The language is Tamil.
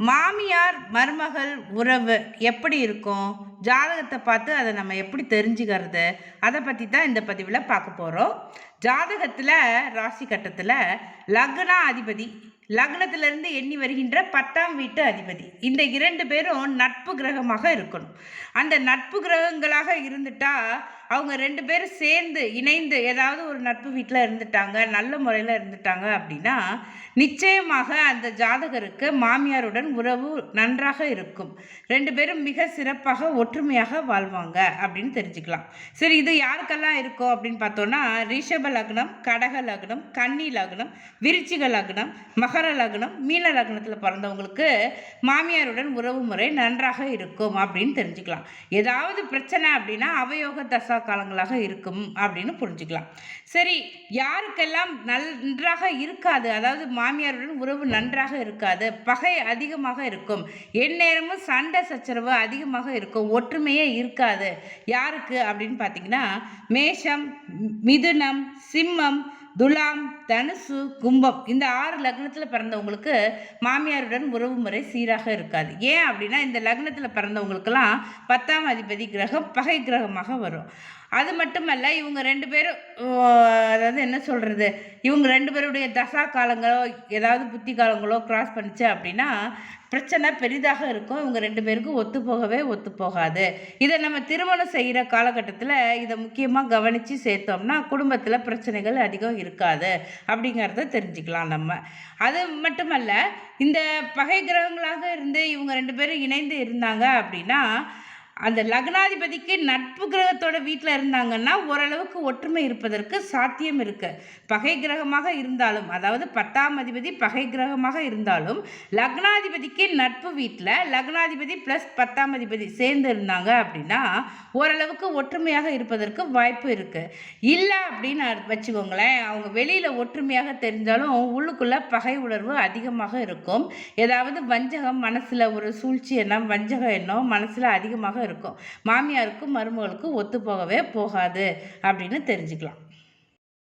மாமியார் மருமகள் உறவு எப்படி இருக்கும்? ஜாதகத்தை பார்த்து அதை நம்ம எப்படி தெரிஞ்சுக்கிறது? அதை பற்றி தான் இந்த பதிவில் பார்க்க போகிறோம். ஜாதகத்தில் ராசி கட்டத்தில் லக்ன அதிபதி, லக்னத்திலிருந்து எண்ணி வருகின்ற 10ஆம் வீட்டு அதிபதி, இந்த 2 பேரும் நட்பு கிரகமாக இருக்கணும். அந்த நட்பு கிரகங்களாக இருந்துட்டா அவங்க 2 பேரும் சேர்ந்து இணைந்து ஏதாவது ஒரு நட்பு வீட்டில் இருந்துட்டாங்க, நல்ல முறையில் இருந்துட்டாங்க அப்படின்னா நிச்சயமாக அந்த ஜாதகருக்கு மாமியாருடன் உறவு நன்றாக இருக்கும். 2 பேரும் மிக சிறப்பாக ஒற்றுமையாக வாழ்வாங்க அப்படின்னு தெரிஞ்சுக்கலாம். சரி, இது யாருக்கெல்லாம் இருக்கும் அப்படின்னு பார்த்தோன்னா ரிஷப லக்னம், கடக லக்னம், கன்னி லக்னம், விருச்சிக லக்னம், மகர லக்னம், மீன லக்னத்தில் பிறந்தவங்களுக்கு மாமியாருடன் உறவு முறை நன்றாக இருக்கும் அப்படின்னு தெரிஞ்சுக்கலாம். ஏதாவது பிரச்சனை அப்படின்னா அவயோக தசா காலங்களாக இருக்கும் அப்படின்னு புரிஞ்சுக்கலாம். சரி, யாருக்கெல்லாம் நன்றாக இருக்காது, அதாவது மாமியாருடன் உறவு நன்றாக இருக்காது, பகை அதிகமாக இருக்கும், எந்நேரமும் சண்டை சச்சரவு அதிகமாக இருக்கும், ஒற்றுமையே இருக்காது, யாருக்கு அப்படின்னு பார்த்தீங்கன்னா மேஷம், மிதுனம், சிம்மம், துலாம், தனுசு, கும்பம், இந்த 6 லக்னத்தில் பிறந்தவங்களுக்கு மாமியாருடன் உறவு முறை சீராக இருக்காது. ஏன் அப்படின்னா இந்த லக்னத்தில் பிறந்தவங்களுக்கெல்லாம் 10ஆம் அதிபதி கிரகம் பகை கிரகமாக வரும். அது மட்டுமல்ல, இவங்க 2 பேரும் அதாவது என்ன சொல்கிறது, இவங்க 2 பேருடைய தசா காலங்களோ ஏதாவது புத்தி காலங்களோ கிராஸ் பண்ணிச்சு அப்படின்னா பிரச்சனை பெரிதாக இருக்கும். இவங்க 2 பேருக்கும் ஒத்து போகாது. இதை நம்ம திருமணம் செய்கிற காலகட்டத்தில் இதை முக்கியமாக கவனித்து சேர்த்தோம்னா குடும்பத்தில் பிரச்சனைகள் அதிகம் இருக்காது அப்படிங்கிறத தெரிஞ்சுக்கலாம் நம்ம. அது மட்டுமல்ல, இந்த பகை கிரகங்களாக இருந்து இவங்க 2 பேரும் இணைந்து இருந்தாங்க அப்படின்னா அந்த லக்னாதிபதிக்கு நட்பு கிரகத்தோட வீட்டில் இருந்தாங்கன்னா ஓரளவுக்கு ஒற்றுமை இருப்பதற்கு சாத்தியம் இருக்கு. பகை கிரகமாக இருந்தாலும், அதாவது 10ஆம் அதிபதி பகை கிரகமாக இருந்தாலும் லக்னாதிபதிக்கு நட்பு வீட்டில் லக்னாதிபதி ப்ளஸ் 10ஆம் அதிபதி சேர்ந்து இருந்தாங்க அப்படின்னா ஓரளவுக்கு ஒற்றுமையாக இருப்பதற்கு வாய்ப்பு இருக்கு. இல்லை அப்படின்னு வச்சுக்கோங்களேன், அவங்க வெளியில் ஒற்றுமையாக தெரிஞ்சாலும் உள்ளுக்குள்ளே பகை உணர்வு அதிகமாக இருக்கும். ஏதாவது வஞ்சகம், மனசில் ஒரு சூழ்ச்சி எண்ணம், வஞ்சக எண்ணம் மனசில் அதிகமாக இருக்கும். மாமியாருக்கும் மருமகளுக்கும் ஒத்து போகவே போகாது அப்படின்னு தெரிஞ்சுக்கலாம்.